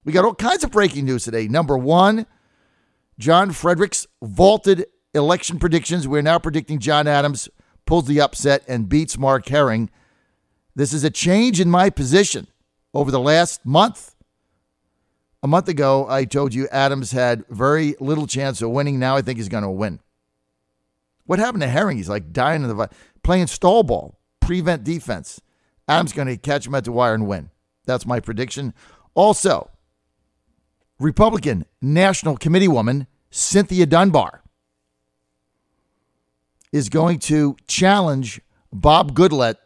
We got all kinds of breaking news today. Number one, John Fredericks vaulted election predictions. We're now predicting John Adams pulls the upset and beats Mark Herring. This is a change in my position over the last month. A month ago, I told you Adams had very little chance of winning. Now I think he's going to win. What happened to Herring? He's like dying in the playing stall ball, prevent defense. Adams going to catch him at the wire and win. That's my prediction. Also, Republican National Committee woman Cynthia Dunbar is going to challenge Bob Goodlatte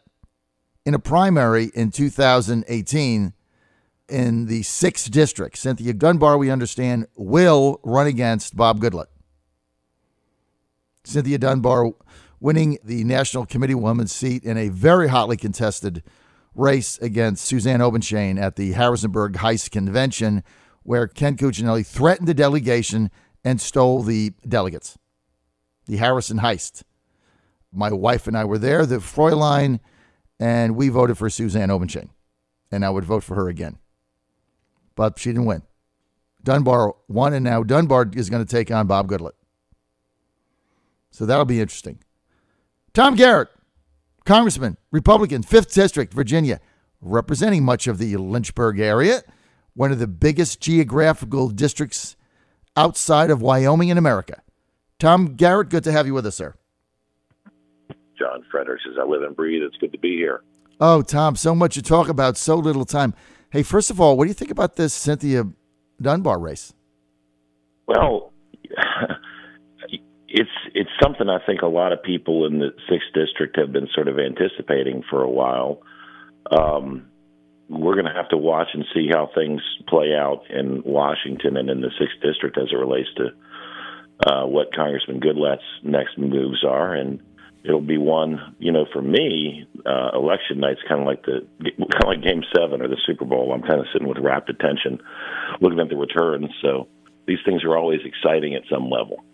in a primary in 2018 in the 6th district. Cynthia Dunbar, we understand, will run against Bob Goodlatte. Cynthia Dunbar winning the National Committee woman's seat in a very hotly contested race against Suzanne Obenshain at the Harrisonburg Heist Convention, where Ken Cuccinelli threatened the delegation and stole the delegates. The Harrison Heist. My wife and I were there, the Fräulein, and we voted for Suzanne Obenshain. And I would vote for her again. But she didn't win. Dunbar won, and now Dunbar is going to take on Bob Goodlatte. So that'll be interesting. Tom Garrett, Congressman, Republican, 5th District, Virginia, representing much of the Lynchburg area, one of the biggest geographical districts outside of Wyoming in America. Tom Garrett, good to have you with us, sir. John Fredericks, as I live and breathe, it's good to be here. Oh, Tom, so much to talk about, so little time. Hey, first of all, what do you think about this Cynthia Dunbar race? Well, it's something I think a lot of people in the 6th District have been sort of anticipating for a while. We're going to have to watch and see how things play out in Washington and in the 6th District as it relates to what Congressman Goodlatte's next moves are. And it'll be one, for me, election night's kind of like Game 7 or the Super Bowl. I'm kind of sitting with rapt attention, looking at the returns. So these things are always exciting at some level.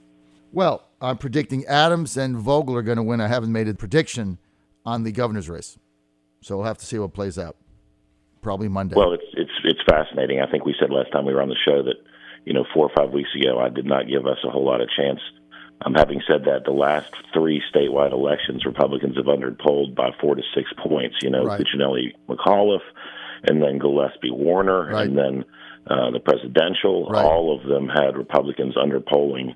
Well, I'm predicting Adams and Vogel are going to win. I haven't made a prediction on the governor's race, so we'll have to see what plays out. Probably Monday. Well, it's fascinating. I think we said last time we were on the show that 4 or 5 weeks ago I did not give us a whole lot of chance. Having said that, the last 3 statewide elections, Republicans have underpolled by 4 to 6 points. Right. Cuccinelli McAuliffe, and then Gillespie Warner, right. And then the presidential. Right. All of them had Republicans underpolling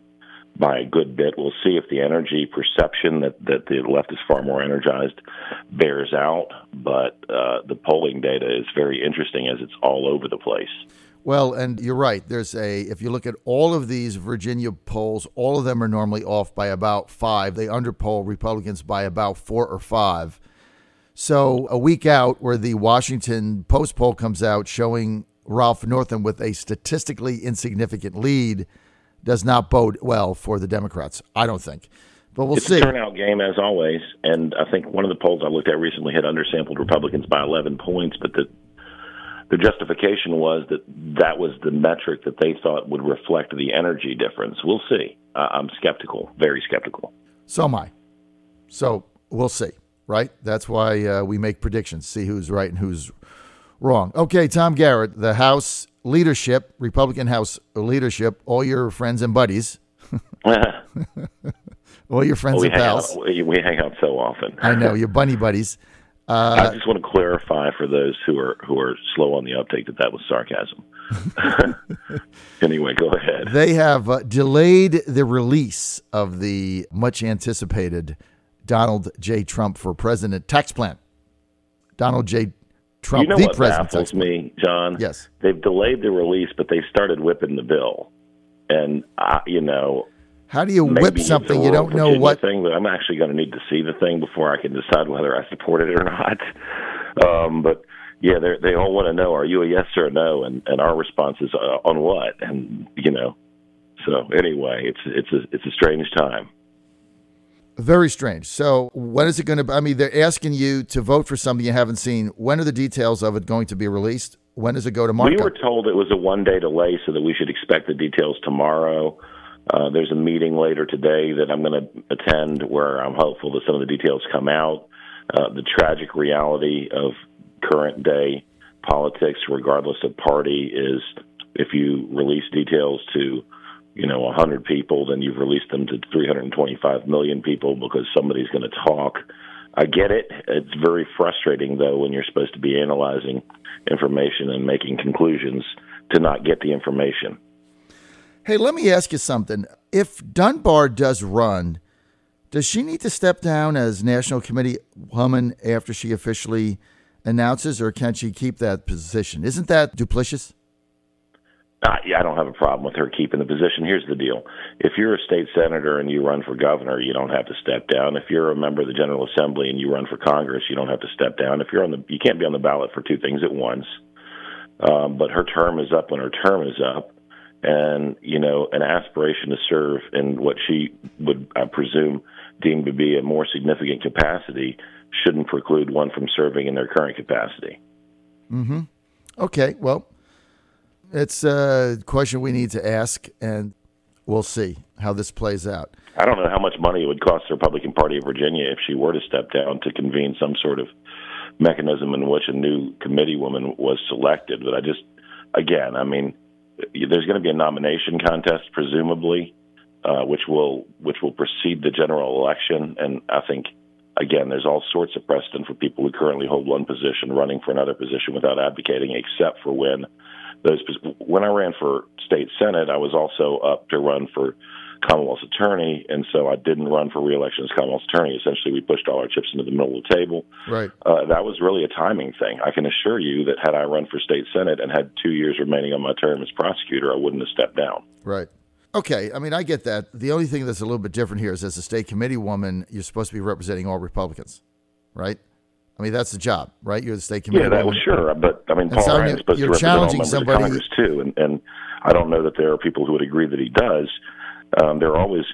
by a good bit. We'll see if the energy perception that the left is far more energized bears out. But the polling data is very interesting as it's all over the place. Well, and you're right. If you look at all of these Virginia polls, all of them are normally off by about 5. They underpoll Republicans by about 4 or 5. So a week out where the Washington Post poll comes out showing Ralph Northam with a statistically insignificant lead does not bode well for the Democrats, I don't think. But we'll see. It's a turnout game, as always. And I think one of the polls I looked at recently had undersampled Republicans by 11 points, but the justification was that was the metric that they thought would reflect the energy difference. We'll see. I'm skeptical, very skeptical. So am I. So we'll see, right? That's why we make predictions, see who's right and who's wrong. Okay, Tom Garrett, the House leadership, Republican House leadership, all your friends and buddies, all your friends and pals. We hang out so often. I know, your bunny buddies. I just want to clarify for those who are slow on the uptake that was sarcasm. Anyway, go ahead. They have delayed the release of the much anticipated Donald J. Trump for President tax plan. Donald J. Trump, the president. What baffles me, John? Yes. They've delayed the release, but they started whipping the bill. And, how do you whip something you don't know what? Thing, but I'm actually going to need to see the thing before I can decide whether I support it or not. But yeah, they all want to know: are you a yes or a no? And our response is on what? And so anyway, it's a strange time. Very strange. So when is it going to? I mean, they're asking you to vote for something you haven't seen. When are the details of it going to be released? When does it go to market? We were told it was a one-day delay, so that we should expect the details tomorrow. There's a meeting later today that I'm going to attend where I'm hopeful that some of the details come out. The tragic reality of current day politics, regardless of party, is if you release details to 100 people, then you've released them to 325 million people because somebody's going to talk. I get it. It's very frustrating, though, when you're supposed to be analyzing information and making conclusions to not get the information. Hey, let me ask you something. If Dunbar does run, does she need to step down as National Committee woman after she officially announces, or can she keep that position? Isn't that duplicitous? Yeah, I don't have a problem with her keeping the position. Here's the deal. If you're a state senator and you run for governor, you don't have to step down. If you're a member of the General Assembly and you run for Congress, you don't have to step down. You can't be on the ballot for two things at once. But her term is up when her term is up. And, an aspiration to serve in what she would, I presume, deem to be a more significant capacity shouldn't preclude one from serving in their current capacity. Mm-hmm. Okay, well, it's a question we need to ask, and we'll see how this plays out. I don't know how much money it would cost the Republican Party of Virginia if she were to step down to convene some sort of mechanism in which a new committee woman was selected. But there's going to be a nomination contest, presumably, which will precede the general election. And I think, again, there's all sorts of precedent for people who currently hold one position running for another position without advocating, except for when I ran for state senate, I was also up to run for Commonwealth's attorney, and so I didn't run for re-election as Commonwealth's attorney. Essentially, we pushed all our chips into the middle of the table. Right. That was really a timing thing. I can assure you that had I run for state senate and had 2 years remaining on my term as prosecutor, I wouldn't have stepped down. Right. Okay. I mean, I get that. The only thing that's a little bit different here is as a state committee woman, you're supposed to be representing all Republicans, right? I mean, that's the job, right? You're the state committee woman. Yeah, that was sure. But, I mean, Paul Ryan's supposed to represent all members of Congress, too. And I don't know that there are people who would agree that he does.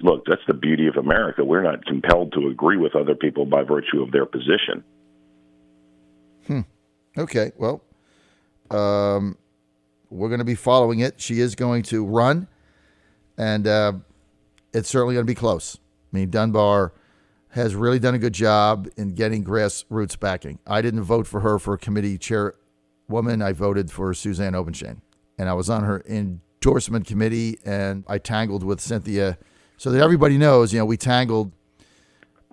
Look, that's the beauty of America. We're not compelled to agree with other people by virtue of their position. Okay, well, we're going to be following it. She is going to run, and it's certainly going to be close. I mean, Dunbar has really done a good job in getting grassroots backing. I didn't vote for her for committee chairwoman. I voted for Suzanne Obenshain, and I was on her endorsement committee, and I tangled with Cynthia. So that everybody knows, we tangled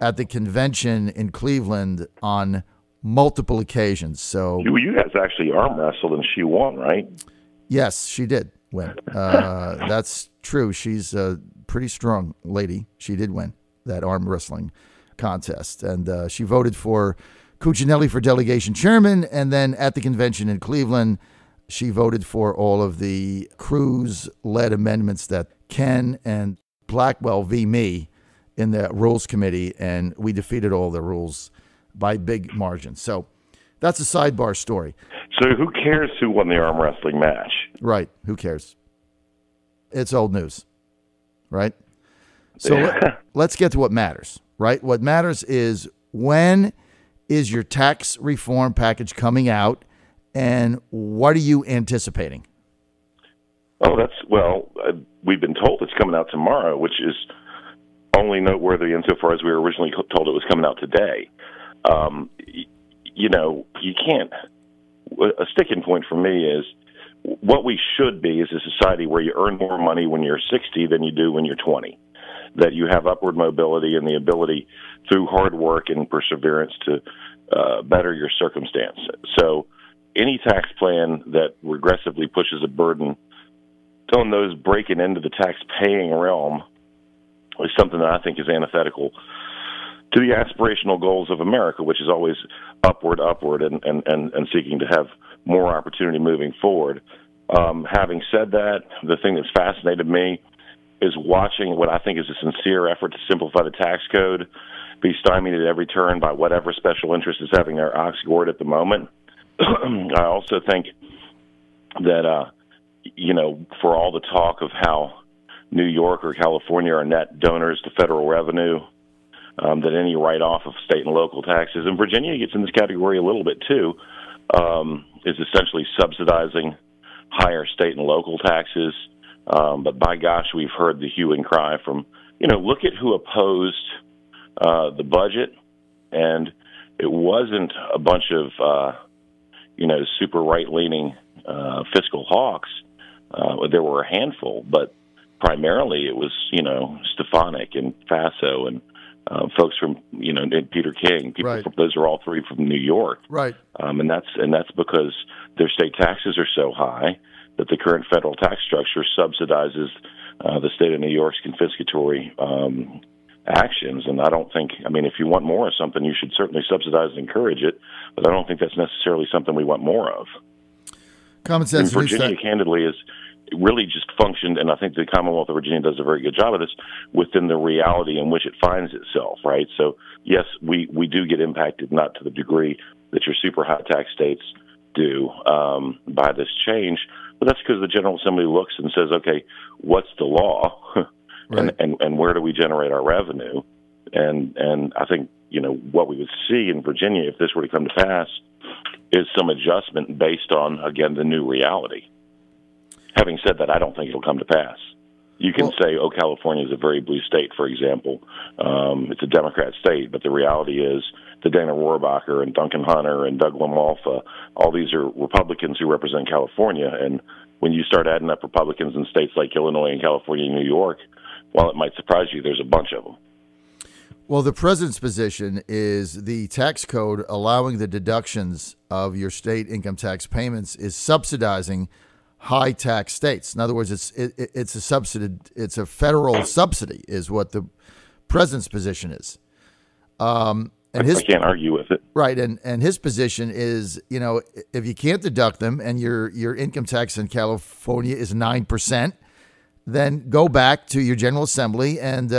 at the convention in Cleveland on multiple occasions. So you guys actually arm wrestled, and she won, right? Yes, she did win. That's true. She's a pretty strong lady. She did win that arm wrestling contest, and she voted for Cuccinelli for delegation chairman, and then at the convention in Cleveland, she voted for all of the Cruz-led amendments that Ken and Blackwell v. me in the Rules Committee, and we defeated all the rules by big margins. So that's a sidebar story. So who cares who won the arm wrestling match? Right. Who cares? It's old news, right? So let's get to what matters, right? What matters is, when is your tax reform package coming out, and what are you anticipating? Oh, we've been told it's coming out tomorrow, which is only noteworthy insofar as we were originally told it was coming out today. You can't. A sticking point for me is what we should be is a society where you earn more money when you're 60 than you do when you're 20. That you have upward mobility and the ability through hard work and perseverance to better your circumstance. So any tax plan that regressively pushes a burden on those breaking into the tax-paying realm is something that I think is antithetical to the aspirational goals of America, which is always upward, and seeking to have more opportunity moving forward. Having said that, the thing that's fascinated me is watching what I think is a sincere effort to simplify the tax code be stymied at every turn by whatever special interest is having their ox gored at the moment. I also think that, for all the talk of how New York or California are net donors to federal revenue, that any write-off of state and local taxes, and Virginia gets in this category a little bit too, is essentially subsidizing higher state and local taxes. But by gosh, we've heard the hue and cry from, look at who opposed the budget, and it wasn't a bunch of, super right-leaning fiscal hawks. There were a handful, but primarily it was, Stefanik and Faso and folks from, and Peter King. Right. Those are all three from New York. Right. And that's because their state taxes are so high that the current federal tax structure subsidizes the state of New York's confiscatory actions. And I don't think, if you want more of something, you should certainly subsidize and encourage it, but I don't think that's necessarily something we want more of. Common sense. And Virginia, candidly, is really just functioned, and I think the Commonwealth of Virginia does a very good job of this, within the reality in which it finds itself, right? So, yes, we do get impacted, not to the degree that your super high tax states do by this change, but that's because the General Assembly looks and says, okay, what's the law, right, and where do we generate our revenue? And I think, what we would see in Virginia, if this were to come to pass, is some adjustment based on, again, the new reality. Having said that, I don't think it'll come to pass. You can say, California is a very blue state, for example. It's a Democrat state, but the reality is that Dana Rohrabacher and Duncan Hunter and Doug LaMalfa, all these are Republicans who represent California. And when you start adding up Republicans in states like Illinois and California and New York, while it might surprise you, there's a bunch of them. Well, the president's position is the tax code allowing the deductions of your state income tax payments is subsidizing high tax states. In other words, it's a subsidy. It's a federal subsidy, is what the president's position is. And I can't argue with it. Right, and his position is, if you can't deduct them and your income tax in California is 9%, then go back to your General Assembly and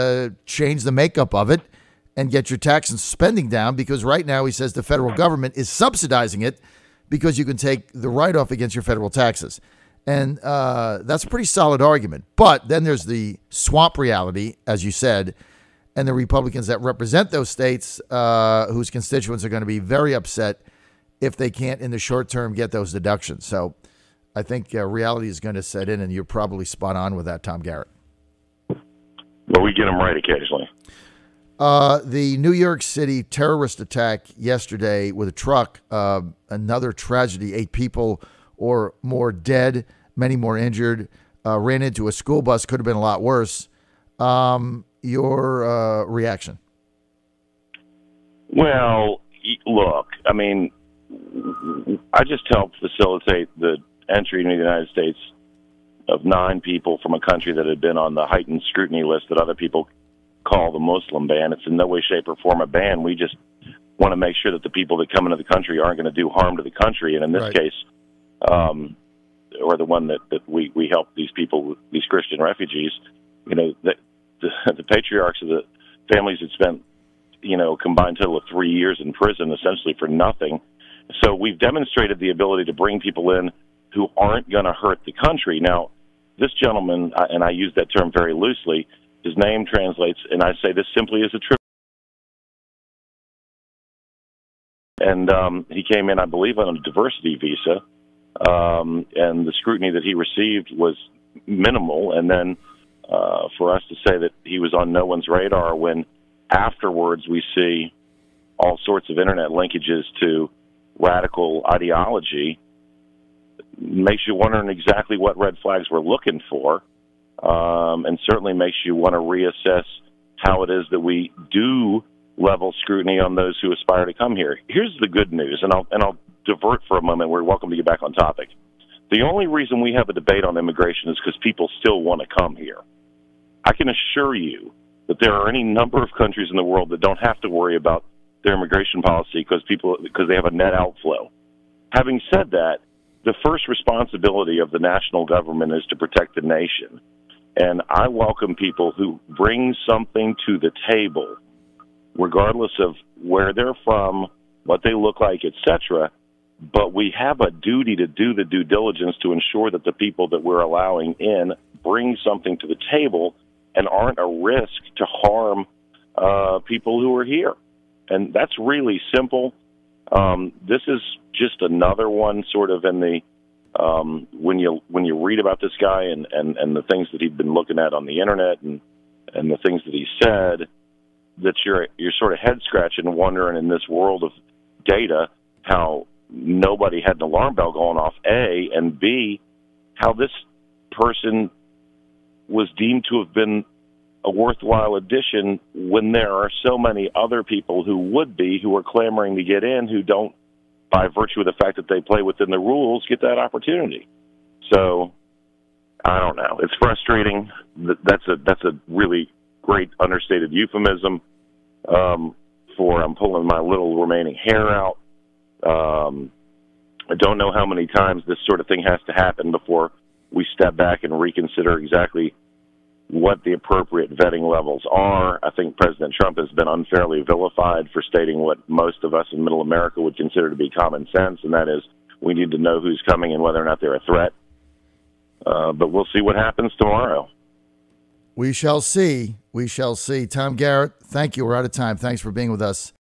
change the makeup of it and get your tax and spending down, because right now he says the federal government is subsidizing it because you can take the write-off against your federal taxes. And that's a pretty solid argument. But then there's the swamp reality, as you said, and the Republicans that represent those states whose constituents are going to be very upset if they can't, in the short term, get those deductions. So I think reality is going to set in, and you're probably spot on with that, Tom Garrett. Well, we get them right occasionally. The New York City terrorist attack yesterday with a truck, another tragedy, 8 people or more dead, many more injured, ran into a school bus, could have been a lot worse. Your reaction? Well, look, I just helped facilitate the entry into the United States of 9 people from a country that had been on the heightened scrutiny list that other people call the Muslim ban. It's in no way, shape, or form a ban. We just want to make sure that the people that come into the country aren't going to do harm to the country. And in this case, or the one that we help these people, these Christian refugees, the patriarchs of the families had spent, combined total of 3 years in prison, essentially for nothing. So we've demonstrated the ability to bring people in who aren't going to hurt the country. Now, this gentleman, and I use that term very loosely, his name translates, and I say this simply as a trip. And he came in, I believe, on a diversity visa, and the scrutiny that he received was minimal. And then for us to say that he was on no one's radar when afterwards we see all sorts of Internet linkages to radical ideology makes you wondering exactly what red flags we're looking for, and certainly makes you want to reassess how it is that we do level scrutiny on those who aspire to come here. Here's the good news, and I'll divert for a moment. We're welcome to get back on topic. The only reason we have a debate on immigration is because people still want to come here. I can assure you that there are any number of countries in the world that don't have to worry about their immigration policy because they have a net outflow. Having said that, the first responsibility of the national government is to protect the nation. And I welcome people who bring something to the table, regardless of where they're from, what they look like, etc. But we have a duty to do the due diligence to ensure that the people that we're allowing in bring something to the table and aren't a risk to harm people who are here. And that's really simple. This is just another one sort of in the when you read about this guy and the things that he'd been looking at on the internet and the things that he said, that you're sort of head scratching and wondering in this world of data how nobody had an alarm bell going off, A, and B, how this person was deemed to have been a worthwhile addition when there are so many other people who are clamoring to get in, who don't, by virtue of the fact that they play within the rules, get that opportunity. So I don't know. It's frustrating. That's a really great understated euphemism for I'm pulling my little remaining hair out. I don't know how many times this sort of thing has to happen before we step back and reconsider exactly what the appropriate vetting levels are. I think President Trump has been unfairly vilified for stating what most of us in middle America would consider to be common sense, and that is we need to know who's coming and whether or not they're a threat. But we'll see what happens tomorrow. We shall see. We shall see. Tom Garrett, thank you. We're out of time. Thanks for being with us.